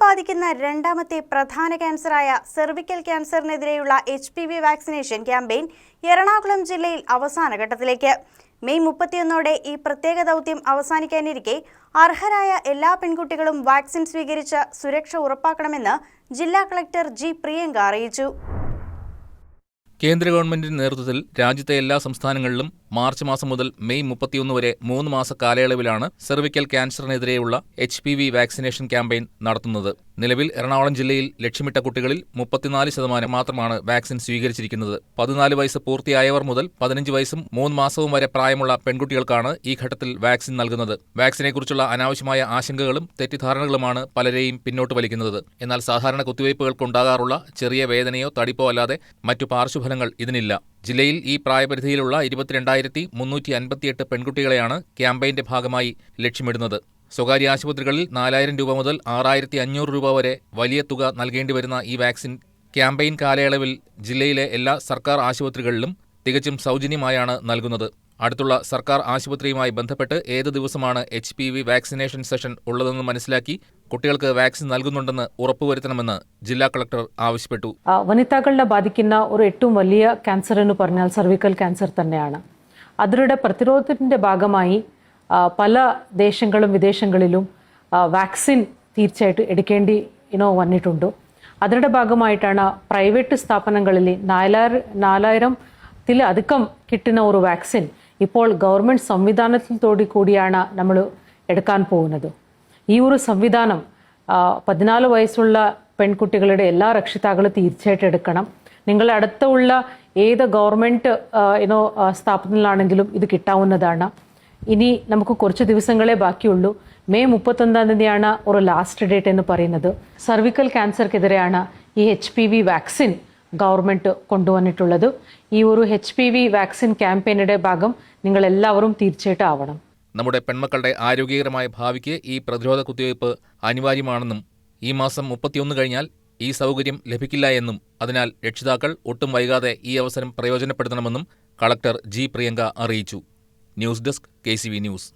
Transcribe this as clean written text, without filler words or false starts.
ബാധിക്കുന്ന രണ്ടാമത്തെ പ്രധാന ക്യാൻസറായ സെർവിക്കൽ ക്യാൻസറിനെതിരെയുള്ള HPV വാക്സിനേഷൻ ക്യാമ്പയിൻ എറണാകുളം ജില്ലയിൽ അവസാന ഘട്ടത്തിലേക്ക്. മെയ് 31 ഈ പ്രത്യേക ദൗത്യം അവസാനിക്കാനിരിക്കെ അർഹരായ എല്ലാ പെൺകുട്ടികളും വാക്സിൻ സ്വീകരിച്ച് സുരക്ഷ ഉറപ്പാക്കണമെന്ന് ജില്ലാ കളക്ടർ G. പ്രിയങ്ക അറിയിച്ചു. കേന്ദ്ര ഗവൺമെന്റിന്റെ നേതൃത്വത്തിൽ രാജ്യത്തെ എല്ലാ സംസ്ഥാനങ്ങളിലും മാർച്ച് മാസം മുതൽ മെയ് 31 വരെ 3 മാസ കാലയളവിലാണ് സെർവിക്കൽ ക്യാൻസറിനെതിരെയുള്ള HPV വാക്സിനേഷൻ ക്യാമ്പയിൻ നടത്തുന്നത്. നിലവിൽ എറണാകുളം ജില്ലയിൽ ലക്ഷ്യമിട്ട കുട്ടികളിൽ 34% മാത്രമാണ് വാക്സിൻ സ്വീകരിച്ചിരിക്കുന്നത്. 14 വയസ്സ് പൂർത്തിയായവർ മുതൽ 15 വയസ്സും 3 മാസവും വരെ പ്രായമുള്ള പെൺകുട്ടികൾക്കാണ് ഈ ഘട്ടത്തിൽ വാക്സിൻ നൽകുന്നത്. വാക്സിനെക്കുറിച്ചുള്ള അനാവശ്യമായ ആശങ്കകളും തെറ്റിദ്ധാരണകളുമാണ് പലരെയും പിന്നോട്ട് വലിക്കുന്നത്. എന്നാൽ സാധാരണ കുത്തിവയ്പ്പുകൾക്കുണ്ടാകാറുള്ള ചെറിയ വേദനയോ തടിപ്പോ അല്ലാതെ മറ്റു പാർശ്വഫലങ്ങൾ ഇതിനില്ല. ജില്ലയിൽ ഈ പ്രായപരിധിയിലുള്ള 22,358 പെൺകുട്ടികളെയാണ് ക്യാമ്പയിന്റെ ഭാഗമായി ലക്ഷ്യമിടുന്നത്. സ്വകാര്യ ആശുപത്രികളിൽ 4,000 രൂപ മുതൽ 6,500 രൂപ വരെ വലിയ തുക നൽകേണ്ടി വരുന്ന ഈ വാക്സിൻ ക്യാമ്പയിൻ കാലയളവിൽ ജില്ലയിലെ എല്ലാ സർക്കാർ ആശുപത്രികളിലും തികച്ചും സൗജന്യമായാണ് നൽകുന്നത്. അടുത്തുള്ള സർക്കാർ ആശുപത്രിയുമായി ബന്ധപ്പെട്ട് ഏത് ദിവസമാണ് HPV വാക്സിനേഷൻ സെഷൻ ഉള്ളതെന്ന് മനസ്സിലാക്കി കുട്ടികൾക്ക് വാക്സിൻ നൽകുന്നുണ്ടെന്ന് ഉറപ്പുവരുത്തണമെന്ന് ജില്ലാ കളക്ടർ ആവശ്യപ്പെട്ടു. വനിതകളെ ബാധിക്കുന്ന ഒരു ഏറ്റവും വലിയ ക്യാൻസർ എന്ന് പറഞ്ഞാൽ സർവിക്കൽ ക്യാൻസർ തന്നെയാണ്. അതിരുടെ പ്രതിരോധത്തിന്റെ ഭാഗമായി പല ദേശങ്ങളും വിദേശങ്ങളിലും വാക്സിൻ തീർച്ചയായിട്ടും എടുക്കേണ്ടി വന്നിട്ടുണ്ട്. അതിന്റെ ഭാഗമായിട്ടാണ് പ്രൈവറ്റ് സ്ഥാപനങ്ങളിൽ 4,000-ത്തിലധികം കിട്ടുന്ന ഒരു വാക്സിൻ ഇപ്പോൾ ഗവൺമെന്റ് സംവിധാനത്തോടു കൂടിയാണ് നമ്മൾ എടുക്കാൻ പോകുന്നത്. ഈ ഒരു സംവിധാനം 14 വയസ്സുള്ള പെൺകുട്ടികളുടെ എല്ലാ രക്ഷിതാക്കളും തീർച്ചയായിട്ടും എടുക്കണം. നിങ്ങളുടെ അടുത്തുള്ള ഏത് ഗവൺമെന്റ് സ്ഥാപനത്തിലാണെങ്കിലും ഇത് കിട്ടാവുന്നതാണ്. ഇനി നമുക്ക് കുറച്ച് ദിവസങ്ങളെ ബാക്കിയുള്ളൂ. മെയ് 31 ഒരു ലാസ്റ്റ് ഡേറ്റ് എന്ന് പറയുന്നത്. സർവിക്കൽ ക്യാൻസർക്കെതിരെയാണ് ഈ HPV വാക്സിൻ ഗവൺമെന്റ് കൊണ്ടുവന്നിട്ടുള്ളത്. ഈ ഒരു HPV വാക്സിൻ ക്യാമ്പയിനിന്റെ ഭാഗം നിങ്ങൾ എല്ലാവരും തീർച്ചയായിട്ടും ആവണം. നമ്മുടെ പെൺമക്കളുടെ ആരോഗ്യകരമായ ഭാവിക്ക് ഈ പ്രതിരോധ കുത്തിവയ്പ് അനിവാര്യമാണെന്നും ഈ മാസം 31 കഴിഞ്ഞാൽ ഈ സൗകര്യം ലഭിക്കില്ല എന്നും അതിനാൽ രക്ഷിതാക്കൾ ഒട്ടും വൈകാതെ ഈ അവസരം പ്രയോജനപ്പെടുത്തണമെന്നും കളക്ടർ G. പ്രിയങ്ക അറിയിച്ചു. News desk KCV news.